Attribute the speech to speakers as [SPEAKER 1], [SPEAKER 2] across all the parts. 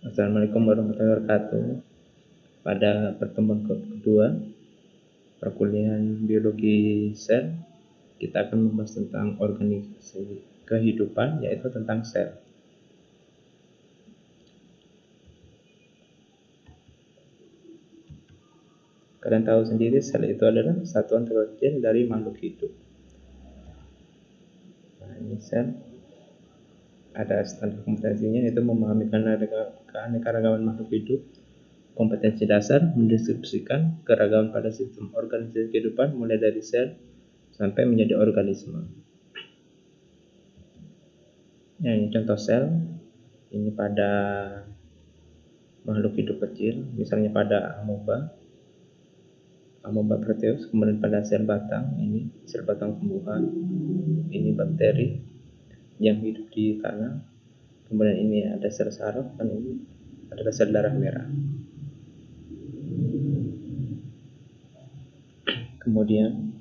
[SPEAKER 1] Assalamualaikum warahmatullahi wabarakatuh. Pada pertemuan kedua perkuliahan biologi sel, kita akan membahas tentang organisasi kehidupan, yaitu tentang sel. Kalian tahu sendiri, sel itu adalah satuan terkecil dari makhluk hidup. Nah, ini sel ada standar kompetensinya, yaitu memahami keanekaragaman makhluk hidup. Kompetensi dasar mendistribusikan keragaman pada sistem organisasi kehidupan, mulai dari sel sampai menjadi organisme. Nah, ini contoh sel. Ini pada makhluk hidup kecil, misalnya pada amoeba proteus. Kemudian pada sel batang, ini sel batang tumbuhan, ini bakteri yang hidup di tanah. Kemudian ini ada sel saraf, dan ini adalah sel darah merah. Kemudian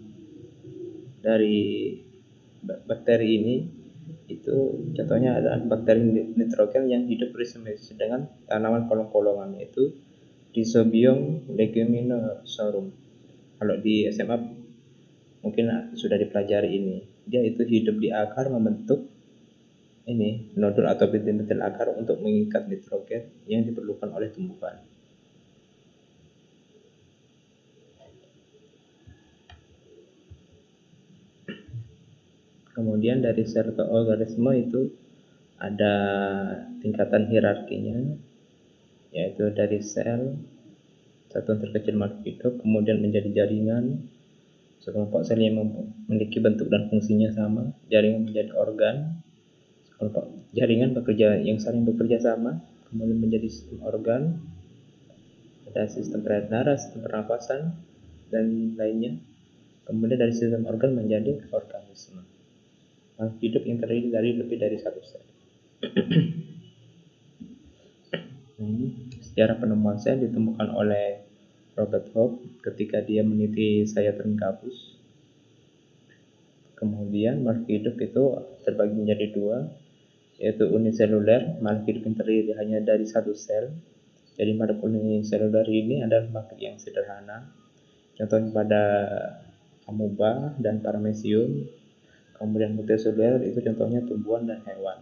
[SPEAKER 1] dari bakteri ini, itu contohnya adalah bakteri nitrogen yang hidup bersimbiosis dengan tanaman kolong-kolongan, yaitu Rhizobium leguminosarum. Kalau di SMA mungkin sudah dipelajari ini. Dia itu hidup di akar, membentuk ini nodul atau bintil-bintil akar untuk mengikat nitrogen yang diperlukan oleh tumbuhan. Kemudian dari sel ke organisme itu ada tingkatan hierarkinya, yaitu dari sel, satuan terkecil makhluk hidup, kemudian menjadi jaringan. Sekelompok sel yang memiliki bentuk dan fungsinya sama, jaringan menjadi organ. Sekelompok jaringan yang saling bekerja sama, kemudian menjadi sistem organ. Ada sistem peredaran darah, sistem pernapasan, dan lainnya. Kemudian dari sistem organ menjadi organisme. Makhluk hidup yang terdiri dari lebih dari satu sel. Nah, ini sejarah penemuan sel ditemukan oleh Robert Hooke ketika dia meneliti sayatan gabus. Kemudian makhluk hidup itu terbagi menjadi dua, yaitu uniseluler, makhluk hidup yang terdiri hanya dari satu sel. Jadi makhluk uniseluler ini adalah makhluk yang sederhana. Contohnya pada amoeba dan paramecium. Kemudian multiseluler itu contohnya tumbuhan dan hewan.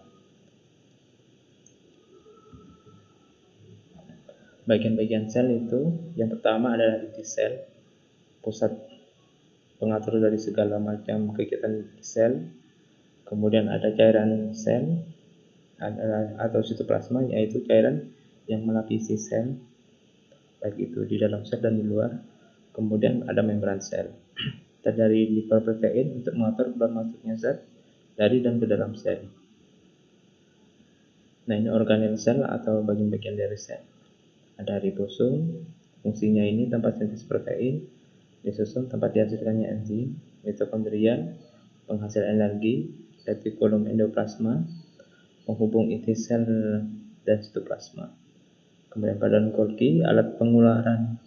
[SPEAKER 1] Bagian-bagian sel itu, yang pertama adalah inti sel, pusat pengatur dari segala macam kegiatan sel. Kemudian ada cairan sel atau sitoplasma, yaitu cairan yang melapisi sel, baik itu di dalam sel dan di luar. Kemudian ada membran sel, terdiri lipoprotein untuk mengatur keluar masuknya zat dari dan ke dalam sel. Nah, ini organel sel atau bagian-bagian dari sel. Ada ribosom, fungsinya ini tempat sintesis protein. Lisosom, tempat dihasilkannya enzim. Mitokondria, penghasil energi. Retikulum endoplasma, penghubung inti sel dan sitoplasma. Kemudian badan Golgi, alat pengularan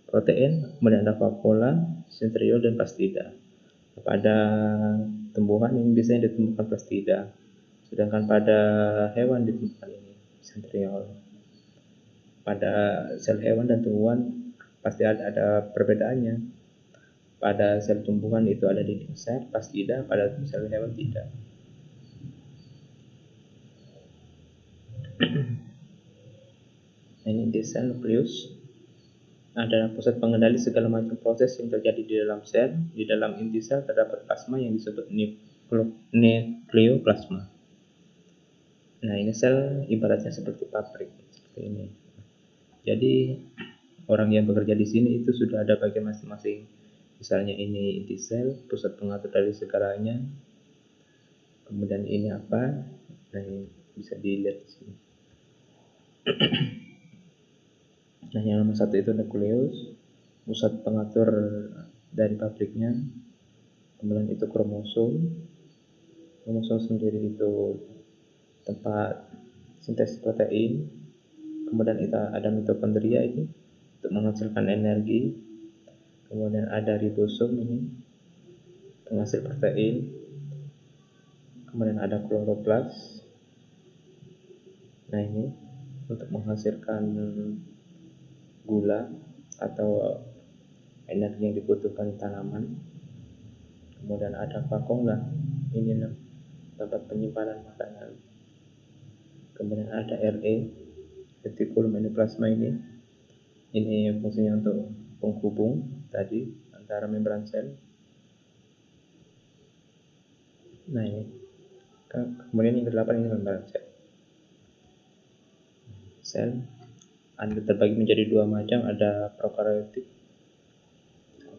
[SPEAKER 1] protein. Kemudian ada vakuola, centriole, dan plastida. Pada tumbuhan ini biasanya ditemukan plastida, sedangkan pada hewan ditemukan ini centriole. Pada sel hewan dan tumbuhan pasti ada perbedaannya. Pada sel tumbuhan itu ada dinding sel, plastida. Pada sel hewan tidak. Ini di sel nukleus adalah pusat pengendali segala macam proses yang terjadi di dalam sel. Di dalam inti sel terdapat plasma yang disebut nukleoplasma. Nah, ini sel ibaratnya seperti pabrik, seperti ini. Jadi orang yang bekerja di sini itu sudah ada bagian masing-masing. Misalnya ini inti sel, pusat pengatur dari segalanya. Kemudian ini apa? Nah, ini bisa dilihat di sini. Nah, yang nomor satu itu nukleus, pusat pengatur dari pabriknya. Kemudian itu kromosom. Kromosom sendiri itu tempat sintesis protein. Kemudian itu ada mitokondria ini untuk menghasilkan energi. Kemudian ada ribosom ini penghasil protein. Kemudian ada kloroplas. Nah, ini untuk menghasilkan gula atau energi yang dibutuhkan tanaman. Kemudian ada vakuum, inilah tempat penyimpanan makanan. Kemudian ada RE, retikulum endoplasma ini fungsinya untuk penghubung tadi antara membran sel. Nah ini, kemudian yang ke-8 ini membran sel. Sel ada terbagi menjadi dua macam, ada prokaryotik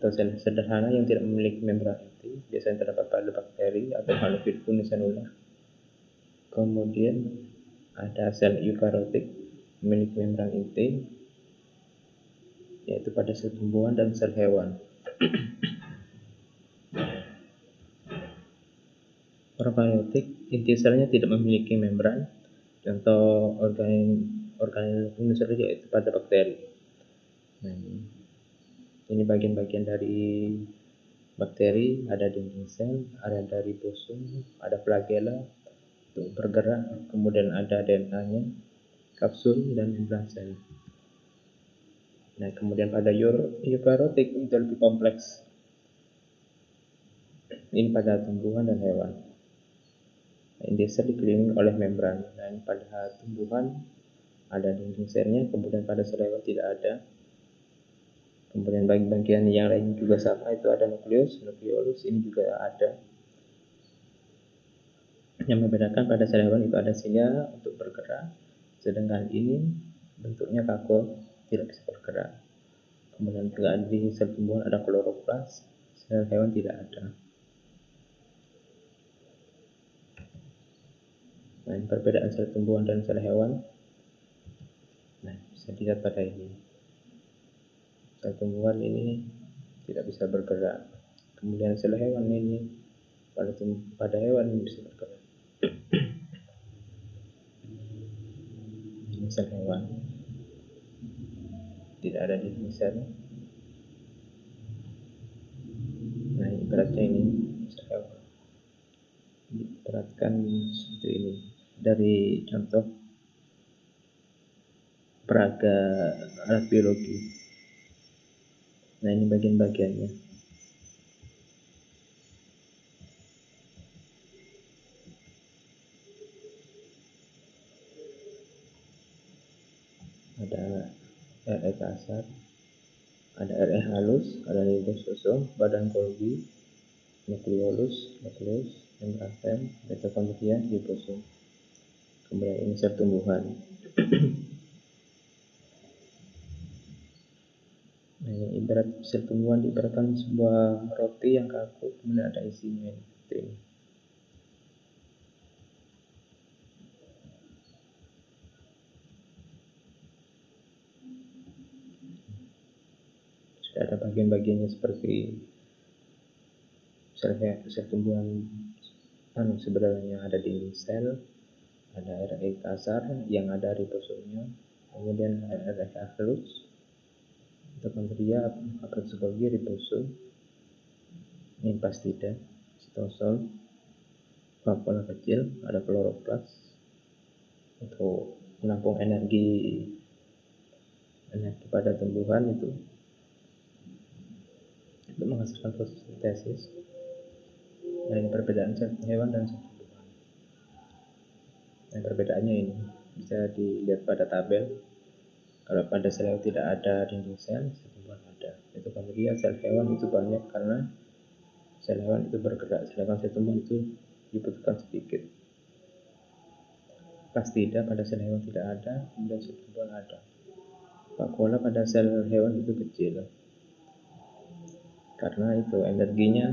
[SPEAKER 1] atau sel sederhana yang tidak memiliki membran inti, biasanya terdapat pada bakteri atau makhluk hidup uniseluler. Kemudian ada sel eukaryotik memiliki membran inti, yaitu pada sel tumbuhan dan sel hewan. Prokaryotik inti selnya tidak memiliki membran. Contoh organel uniseluler yaitu pada bakteri. Nah, ini bagian-bagian dari bakteri, ada dinding sel, ada ribosom, ada flagella untuk bergerak, kemudian ada DNA-nya, kapsul dan membran sel. Nah, kemudian pada eukaryotik itu lebih kompleks. Ini pada tumbuhan dan hewan. Inti sel dikelilingi oleh membran. Nah, ini pada tumbuhan ada dinding selnya, kemudian pada sel hewan tidak ada. Kemudian bagian yang lain juga sama, itu ada nukleolus ini juga ada. Yang membedakan pada sel hewan itu ada silia untuk bergerak, sedangkan ini bentuknya kaku, tidak bisa bergerak. Kemudian juga di sel tumbuhan ada kloroplas, sel hewan tidak ada. Nah, ini perbedaan sel tumbuhan dan sel hewan. Nah, bisa dilihat pada ini. Sel tumbuhan ini tidak bisa bergerak. Kemudian sel hewan ini pada hewan ini bisa bergerak. Ini sel hewan. Tidak ada di sel. Nah, ibaratnya ini sel hewan. Diperhatikan seperti ini dari contoh peraga alat biologi. Nah, ini bagian-bagiannya. Ada RE kasar, ada RE halus, ada ribosom, badan Golgi, nukleus, membran sel, mitokondria, ribosom. Kemudian ini sel tumbuhan. Nah, ibarat sel tumbuhan diibaratkan sebuah roti yang kaku, kemudian ada isinya seperti ini. Sudah ada bagian-bagiannya seperti sel tumbuhan sebenarnya ada dinding sel, ada RE kasar yang ada ribosomnya, kemudian RE halus, mitokondria, aparatus Golgi, ribosom, ini plastida, sitosol, vakuola kecil, ada kloroplas untuk menampung energi pada tumbuhan itu untuk menghasilkan fotosintesis. Nah, ini perbedaan sel hewan dan sel tumbuhan. Nah, perbedaannya ini bisa dilihat pada tabel. Kalau pada sel hewan tidak ada dinding sel, sel tumbuhan ada. Itu kemudian sel hewan itu banyak karena sel hewan itu bergerak, sedangkan sel tumbuhan itu dibutuhkan sedikit. Plastida pada sel hewan tidak ada, kemudian sel tumbuhan ada. Vakuola pada sel hewan itu kecil, karena itu energinya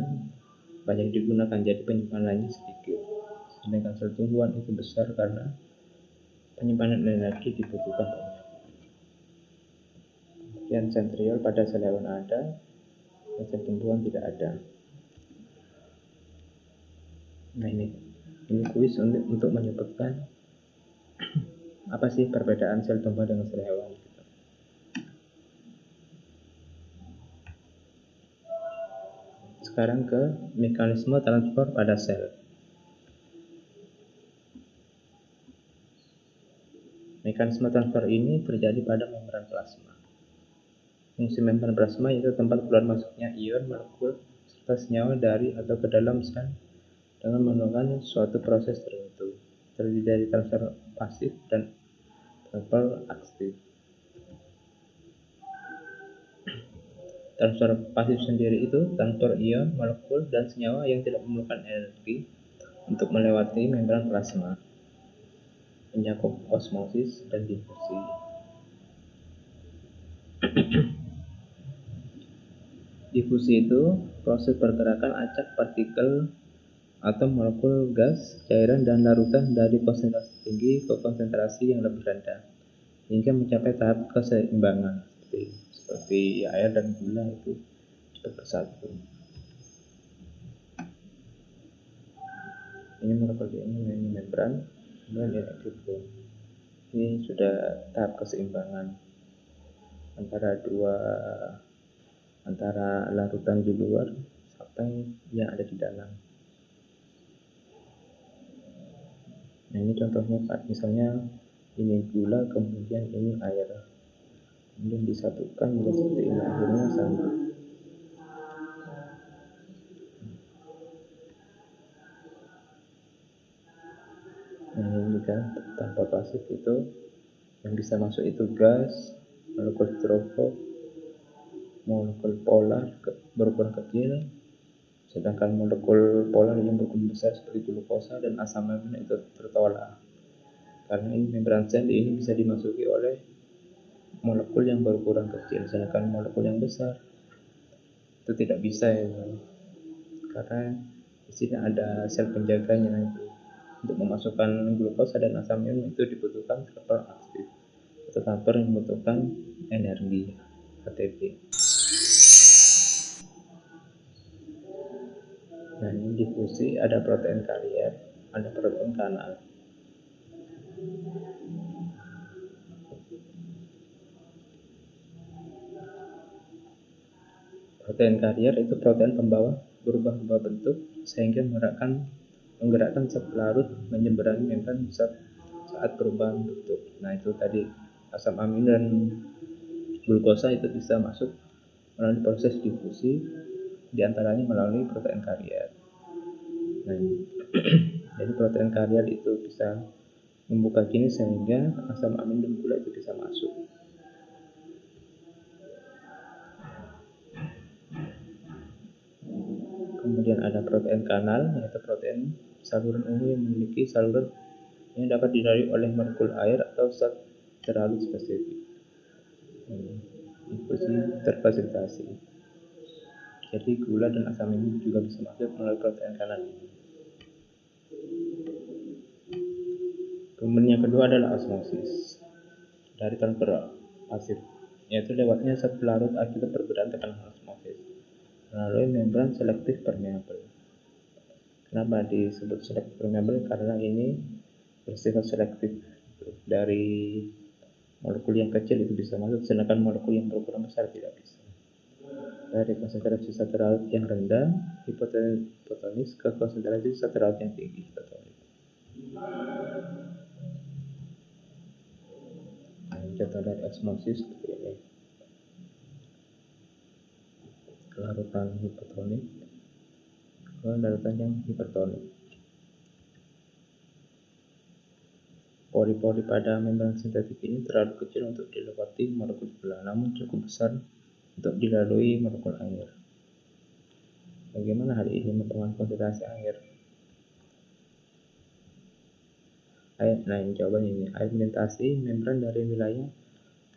[SPEAKER 1] banyak digunakan, jadi penyimpanannya sedikit. Sedangkan sel tumbuhan itu besar karena penyimpanan energi dibutuhkan banyak. Kemudian sentriol pada sel hewan ada, dan sel tumbuhan tidak ada. Nah, ini kuis untuk menyebutkan apa sih perbedaan sel tumbuhan dengan sel hewan. Sekarang ke mekanisme transport pada sel. Mekanisme transfer ini terjadi pada membran plasma. Fungsi membran plasma yaitu tempat keluar masuknya ion, molekul, serta senyawa dari atau ke dalam sel dengan melakukan suatu proses tertentu. Terdiri dari transfer pasif dan transfer aktif. Transfer pasif sendiri itu transfer ion, molekul, dan senyawa yang tidak memerlukan energi untuk melewati membran plasma, mencakup osmosis dan difusi. Difusi itu proses pergerakan acak partikel atau molekul gas, cairan, dan larutan dari konsentrasi tinggi ke konsentrasi yang lebih rendah hingga mencapai tahap keseimbangan seperti air dan gula itu cepat bersatu. Ini molekul ini membran, kemudian equilibrium. Ini sudah tahap keseimbangan antara larutan di luar sampai yang ada di dalam. Nah, ini contohnya misalnya ini gula, kemudian ini air, kemudian disatukan menjadi seperti ini, akhirnya sama. Nah, ini kan tanpa pasif itu yang bisa masuk itu gas, molekul hidrofоб, molekul polar berukuran kecil, sedangkan molekul polar yang berukuran besar seperti glukosa dan asam amino itu tertolak. Karena ini membran sel ini bisa dimasuki oleh molekul yang berukuran kecil, sedangkan molekul yang besar itu tidak bisa ya, karena di sini ada sel penjaganya itu. Untuk memasukkan glukosa dan asam amino itu dibutuhkan transfer aktif atau transfer yang membutuhkan energi ATP. Nah, ini difusi ada protein karier, ada protein kanal. Protein karier itu protein pembawa berubah-ubah bentuk sehingga menggerakkan zat pelarut menyeberangi membran saat perubahan bentuk. Nah, itu tadi asam amino dan glukosa itu bisa masuk melalui proses difusi, diantaranya melalui protein karier. Nah, jadi protein karier itu bisa membuka kini sehingga asam amino dan gula itu bisa masuk. Kemudian ada protein kanal, yaitu protein saluran umum yang memiliki saluran yang dapat dilalui oleh molekul air atau zat terlalu spesifik. Difusi terfasilitasi. Jadi gula dan asam ini juga bisa masuk melalui protein kanal ini. Kemudian yang kedua adalah osmosis dari transfer pasif, yaitu lewatnya zat pelarut akibat perbedaan tekanan osmosis melalui membran selektif permeabel. Kenapa disebut selektif permeabel? Karena ini bersifat selektif, dari molekul yang kecil itu bisa masuk, sedangkan molekul yang berukuran besar tidak bisa. Dari konsentrasi zat terlarut yang rendah hipotonis ke konsentrasi zat terlarut yang tinggi hipotonis. Contoh dari osmosis seperti ini. Larutan hipotonik ke larutan yang hipertonik. Pori-pori pada membran sintetik ini terlalu kecil untuk dilewati molekul gula, namun cukup besar untuk dilalui molekul air. Bagaimana hal ini mempengaruhi konsentrasi air? Nah, jawabannya ini. Air melintasi membran dari wilayah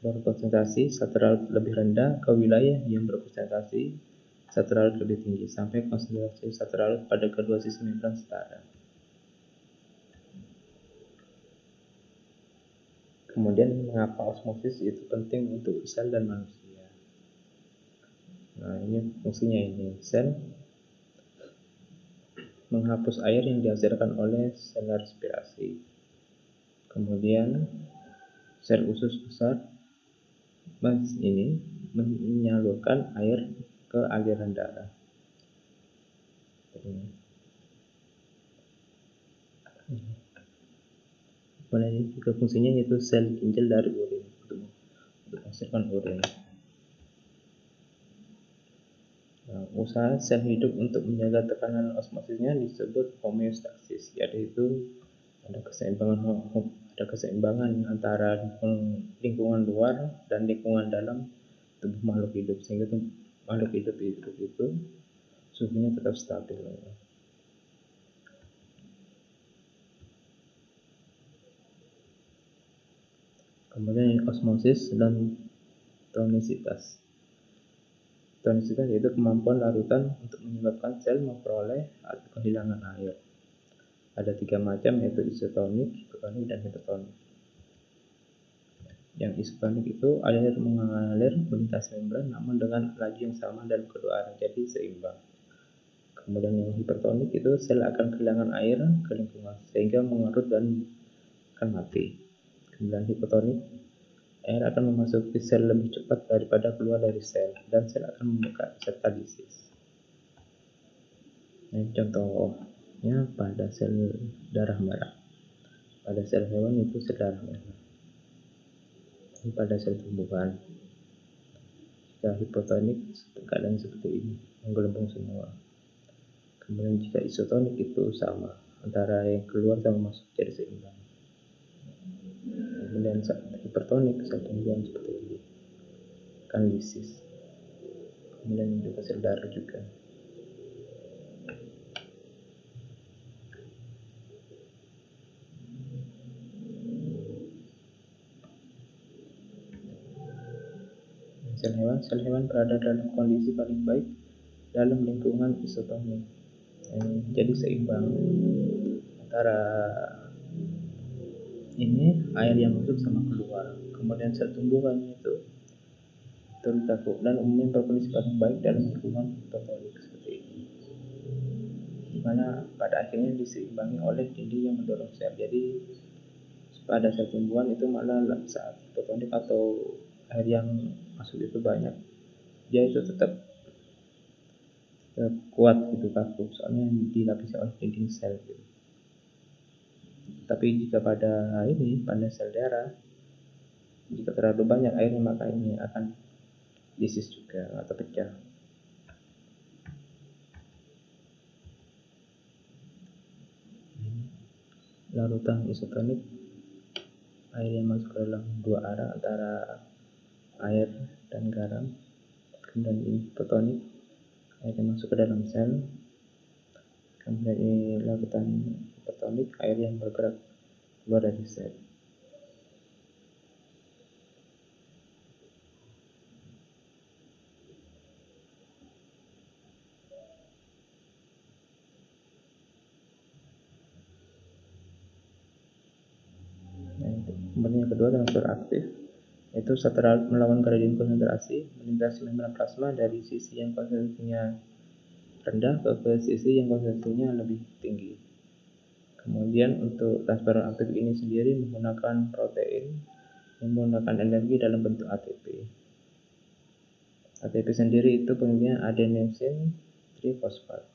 [SPEAKER 1] berkonsentrasi zat terlarut lebih rendah ke wilayah yang berkonsentrasi zat terlarut lebih tinggi sampai konsentrasi zat terlarut pada kedua sisi membran setara. Kemudian mengapa osmosis itu penting untuk sel dan manusia? Nah, ini fungsinya ini. Sel menghapus air yang dihasilkan oleh sel respirasi. Kemudian sel usus besar ini menyalurkan air ke aliran darah. Kemudian ini juga fungsinya yaitu sel ginjal dari urin untuk menghasilkan urin. Nah, usaha sel hidup untuk menjaga tekanan osmosisnya disebut homeostasis, yaitu ada keseimbangan antara lingkungan luar dan lingkungan dalam tubuh makhluk hidup, sehingga makhluk hidup itu suhunya tetap stabil. Kemudian osmosis dan tonisitas. Tonisitas yaitu kemampuan larutan untuk menyebabkan sel memperoleh atau kehilangan air. Ada 3 macam, yaitu isotonik, hipotonik, dan hipertonik. Yang isotonik itu air mengalir melintas membran namun dengan laju yang sama dalam kedua arah, jadi seimbang. Kemudian yang hipertonik itu sel akan kehilangan air ke lingkungan sehingga mengerut dan akan mati. Kemudian hipotonik, air akan memasuki sel lebih cepat daripada keluar dari sel dan sel akan membengkak serta lisis. Nah, contohnya pada sel darah merah. Pada sel hewan itu sel darah merah. Ini pada sel tumbuhan. Jika hipotonik keadaan seperti ini, menggelembung semua. Kemudian jika isotonik itu sama, antara yang keluar sama masuk jadi seimbang. Kemudian saat hipertonik, sel tumbuhan seperti ini akan lisis. Kemudian juga sel darah juga. Sel hewan berada dalam kondisi paling baik dalam lingkungan isotonik. Jadi seimbang antara ini air yang masuk sama keluar. Kemudian sel tumbuhan itu tertakut dan umumnya berkondisi paling baik dalam lingkungan hipotonik seperti ini, dimana pada akhirnya diseimbangi oleh dinding yang mendorong sel. Jadi pada sel tumbuhan itu malah saat hipotonik atau air yang masuk itu banyak, dia itu tetap kuat gitu, kaku, soalnya dilapisi oleh dinding sel gitu. Tapi jika pada sel darah, jika terlalu banyak airnya maka ini akan lisis juga atau pecah. Larutan isotonik, air yang masuk ke dalam dua arah antara air dan garam. Kemudian hipotonik, air yang masuk ke dalam sel. Kemudian ini larutan hipertonik, air yang bergerak keluar dari sel. Kemudian yang kedua, transfer aktif, yaitu setelah melawan gradien konsentrasi melintasi membran plasma dari sisi yang konsentrasinya rendah ke sisi yang konsentrasinya lebih tinggi. Kemudian untuk transfer aktif ini sendiri menggunakan protein yang menggunakan energi dalam bentuk ATP. ATP sendiri itu bentuknya adenosine trifosfat.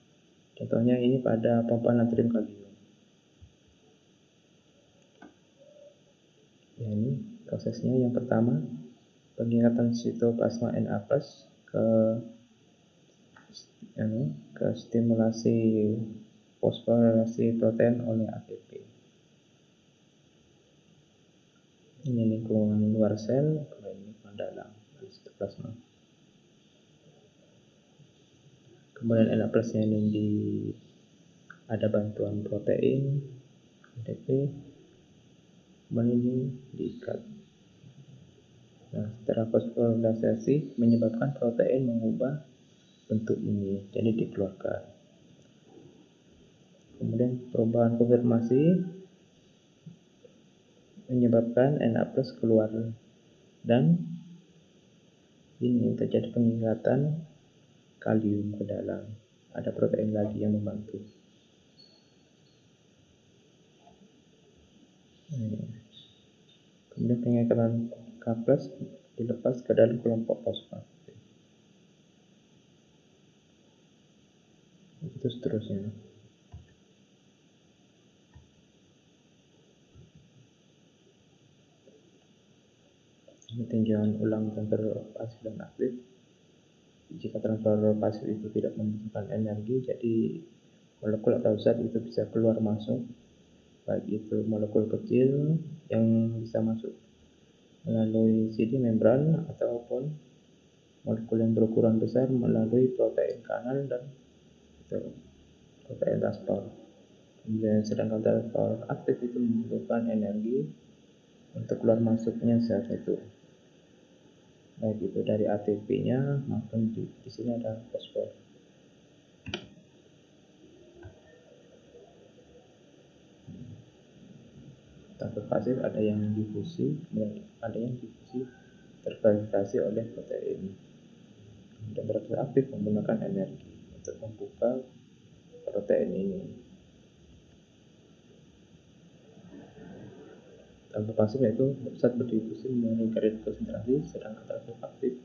[SPEAKER 1] Contohnya ini pada pompa natrium kalium. Ya, ini prosesnya. Yang pertama, pengingkatan sitoplasma Na+ ke stimulasi fosforilasi protein oleh ATP. Ini lingkungan luar sel, ini lingkungan dalam sitoplasma. Kemudian Na+ nya ini ada bantuan protein ATP, kemudian ini diikat. Nah, setelah fosforilisasi menyebabkan protein mengubah bentuk ini, jadi dikeluarkan. Kemudian perubahan konfirmasi menyebabkan Na+ keluar dan ini terjadi pengingkatan kalium ke dalam. Ada protein lagi yang membantu. Kemudian pengingkatan K+ dilepas ke dalam kelompok fosfat. Itu seterusnya. Tinjauan ulang transfer pasif dan aktif. Jika transfer pasif itu tidak membutuhkan energi, jadi molekul atau zat itu bisa keluar masuk, baik itu molekul kecil yang bisa masuk melalui CD membran ataupun molekul yang berukuran besar melalui protein kanal dan protein transport. Kemudian sedangkan transfer aktif itu membutuhkan energi untuk keluar masuknya zat itu, baik itu dari ATP-nya maupun di sini ada fosfor. Transfer pasif ada yang difusi, ada yang difusi terfermentasi oleh protein. Dan transfer aktif menggunakan energi untuk membuka protein ini. Transfer pasif yaitu zat berdifusi melalui gradien konsentrasi, sedangkan transfer aktif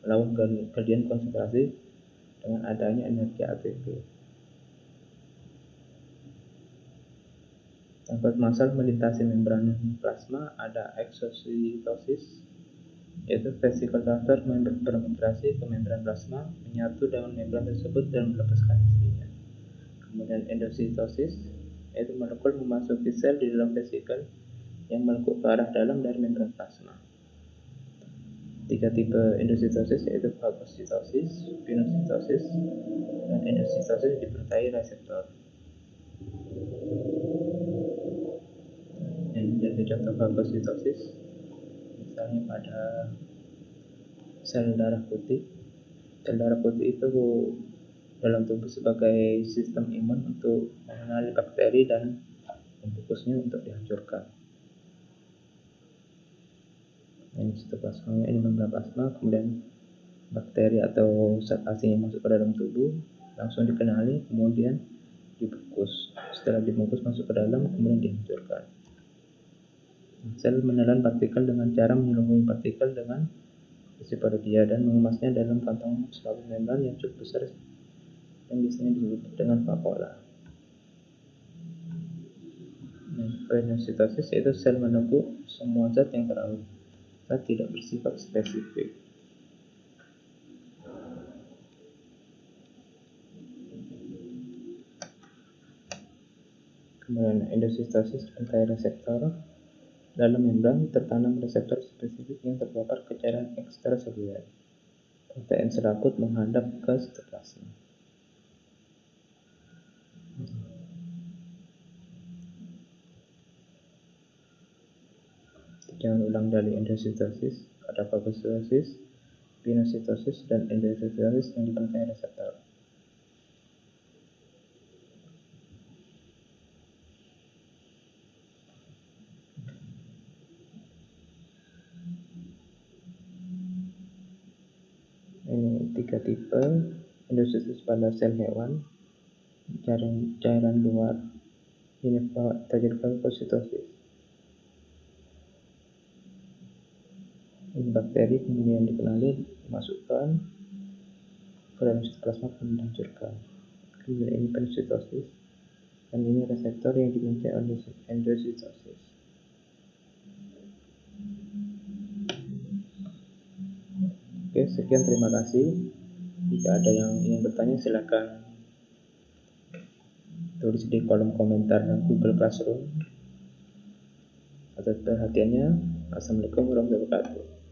[SPEAKER 1] melawan gradien konsentrasi dengan adanya energi ATP. Transfer massal melintasi membran plasma ada eksositosis, yaitu vesicle transfer bermigrasi ke membran plasma, menyatu dengan membran tersebut dan melepaskan isinya. Kemudian endositosis, yaitu molekul memasuki sel di dalam vesicle yang melekuk ke arah dalam dari membran plasma. 3 tipe endositosis yaitu fagositosis, pinositosis, dan endositosis disertai reseptor. Yang menjadi contoh fagositosis misalnya pada sel darah putih. Sel darah putih itu dalam tubuh sebagai sistem imun untuk mengenali bakteri dan memfokusnya untuk dihancurkan. Ini sitoplasma, ini membran plasma, kemudian bakteri atau zat asing yang masuk ke dalam tubuh langsung dikenali, kemudian dibungkus. Setelah dibungkus masuk ke dalam, kemudian dihancurkan. Sel menelan partikel dengan cara menyelubungi partikel dengan besi pada dia dan mengemasnya dalam kantong selaput membran yang cukup besar yang biasanya disebut dengan vakuola. Phagocytosis yaitu sel menembus semua zat yang terlalu zat tidak bersifat spesifik. Kemudian endositosis anti-reseptor. Dalam membran tertanam reseptor spesifik yang terpapar ke cairan ekstraseluler. Protein selaput menghadap ke sitoplasma. Jangan ulang dari endositosis, ada fagositosis, pinositosis, dan endositosis yang dibantai reseptor. Ini 3 tipe endositosis pada sel hewan, cairan luar, ini terjadi fagositosis. Ini bakteri kemudian dikenali, dimasukkan ke dalam sitoplasma kemudian dihancurkan. Kemudian ini pinositosis, dan ini reseptor yang dibantai oleh endositosis. Oke, sekian, terima kasih. Jika ada yang ingin bertanya silakan tulis di kolom komentar Google Classroom. Atas perhatiannya, Assalamualaikum warahmatullahi wabarakatuh.